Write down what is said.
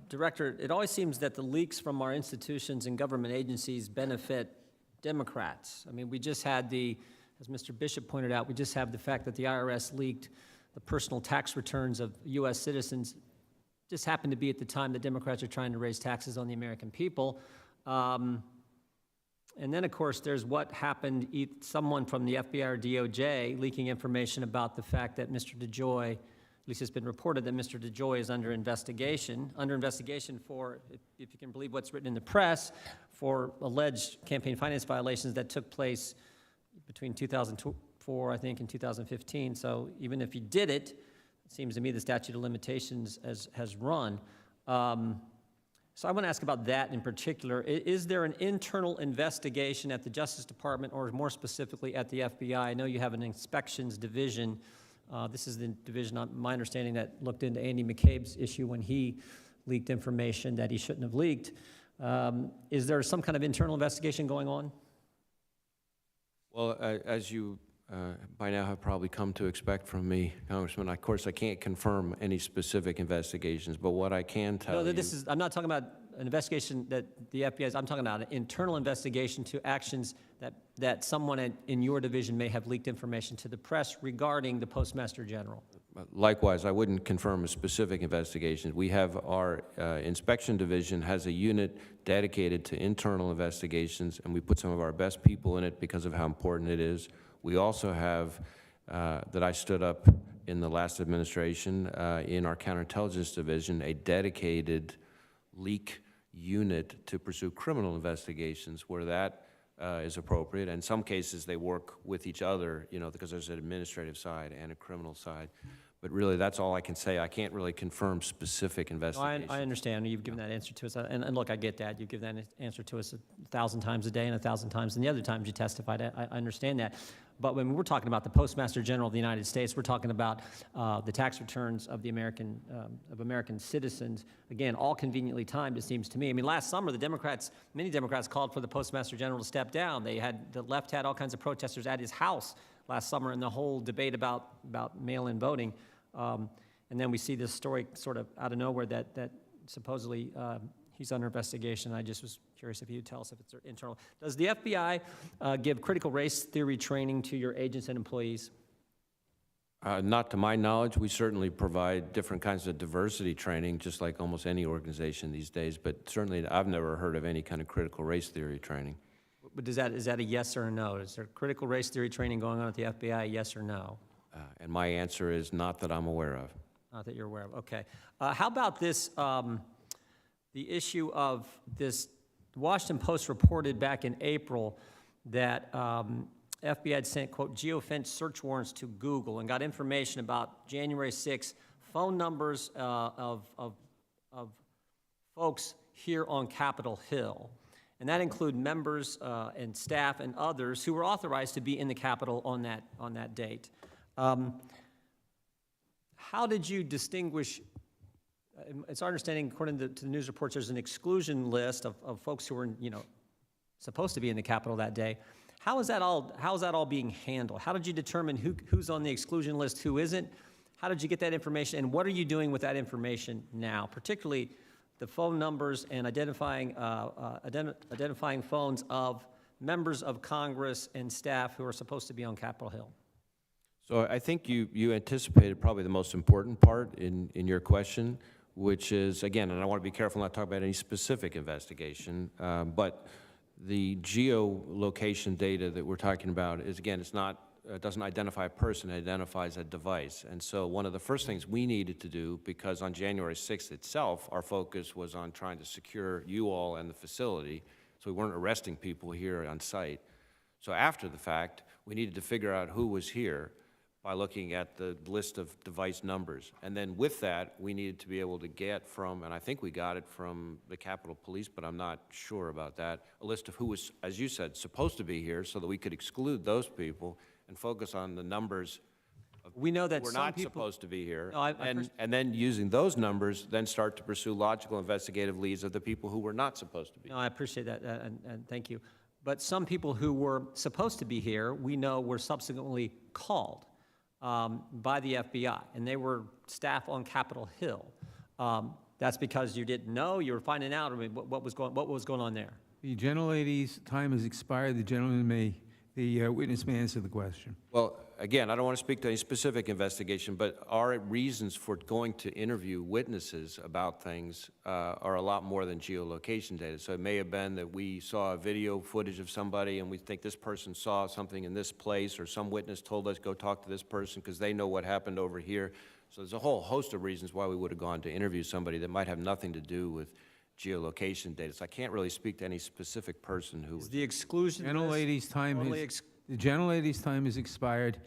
Director, it always seems that the leaks from our institutions and government agencies benefit Democrats. I mean, we just had as Mr. Bishop pointed out, we just have the fact that the IRS leaked the personal tax returns of U.S. citizens. Just happened to be at the time that Democrats are trying to raise taxes on the American people. And then, of course, there's what happened, someone from the FBI or DOJ leaking information about the fact that Mr. DeJoy, at least it's been reported that Mr. DeJoy is under investigation for, if you can believe what's written in the press, for alleged campaign finance violations that took place between 2004, I think, and 2015. So even if he did it, it seems to me the statute of limitations has run. So I want to ask about that in particular. Is there an internal investigation at the Justice Department, or more specifically at the FBI? I know you have an inspections division. This is the division, my understanding, that looked into Andy McCabe's issue when he leaked information that he shouldn't have leaked. Is there some kind of internal investigation going on? Well, as you by now have probably come to expect from me, Congressman, of course I can't confirm any specific investigations, but what I can tell you... No, I'm not talking about an investigation that the FBI is, I'm talking about an internal investigation to actions that someone in your division may have leaked information to the press regarding the Postmaster General. Likewise, I wouldn't confirm a specific investigation. We have our inspection division has a unit dedicated to internal investigations, and we put some of our best people in it because of how important it is. We also have, that I stood up in the last administration, in our counterintelligence division, a dedicated leak unit to pursue criminal investigations where that is appropriate. And in some cases, they work with each other, you know, because there's an administrative side and a criminal side. But really, that's all I can say. I can't really confirm specific investigations. I understand. You've given that answer to us. And look, I get that. You give that answer to us 1,000 times a day and 1,000 times, and the other times you testified. I understand that. But when we're talking about the Postmaster General of the United States, we're talking about the tax returns of the American citizens. Again, all conveniently timed, it seems to me. I mean, last summer, many Democrats called for the Postmaster General to step down. The left had all kinds of protesters at his house last summer in the whole debate about mail-in voting. And then we see this story sort of out of nowhere that supposedly he's under investigation. I just was curious if you would tell us if it's internal. Does the FBI give critical race theory training to your agents and employees? Not to my knowledge. We certainly provide different kinds of diversity training, just like almost any organization these days, but certainly I've never heard of any kind of critical race theory training. But is that a yes or a no? Is there critical race theory training going on at the FBI, yes or no? And my answer is not that I'm aware of. Not that you're aware of, okay. How about this, the issue of this, the Washington Post reported back in April that FBI had sent, quote, geofence search warrants to Google and got information about January 6th phone numbers of folks here on Capitol Hill. And that include members and staff and others who were authorized to be in the Capitol on that date. How did you distinguish? It's our understanding, according to the news reports, there's an exclusion list of folks who were, supposed to be in the Capitol that day. How is that all being handled? How did you determine who's on the exclusion list, who isn't? How did you get that information, and what are you doing with that information now, particularly the phone numbers and identifying phones of members of Congress and staff who are supposed to be on Capitol Hill? So I think you anticipated probably the most important part in your question, which is, again, and I want to be careful not to talk about any specific investigation, but the geolocation data that we're talking about is, again, it doesn't identify a person, it identifies a device. And so one of the first things we needed to do, because on January 6th itself, our focus was on trying to secure you all and the facility, so we weren't arresting people here on site. So after the fact, we needed to figure out who was here by looking at the list of device numbers. And then with that, we needed to be able to get from, and I think we got it from the Capitol Police, but I'm not sure about that, a list of who was, as you said, supposed to be here so that we could exclude those people and focus on the numbers of we know that who were some not people, supposed to be here, no, and then using those numbers, then start to pursue logical investigative leads of the people who were not supposed to be. No, I appreciate that, and thank you. But some people who were supposed to be here, we know were subsequently called by the FBI, and they were staff on Capitol Hill. That's because you didn't know, you were finding out, I mean, what was going on there? The gentlelady's time has expired. The witness may answer the question. Well, again, I don't want to speak to any specific investigation, but our reasons for going to interview witnesses about things are a lot more than geolocation data. So it may have been that we saw a video footage of somebody and we think this person saw something in this place, or some witness told us, go talk to this person because they know what happened over here. So there's a whole host of reasons why we would have gone to interview somebody that might have nothing to do with geolocation data. So I can't really speak to any specific person who Is was. the exclusion list Gentlelady's time totally has, the gentlelady's time has expired.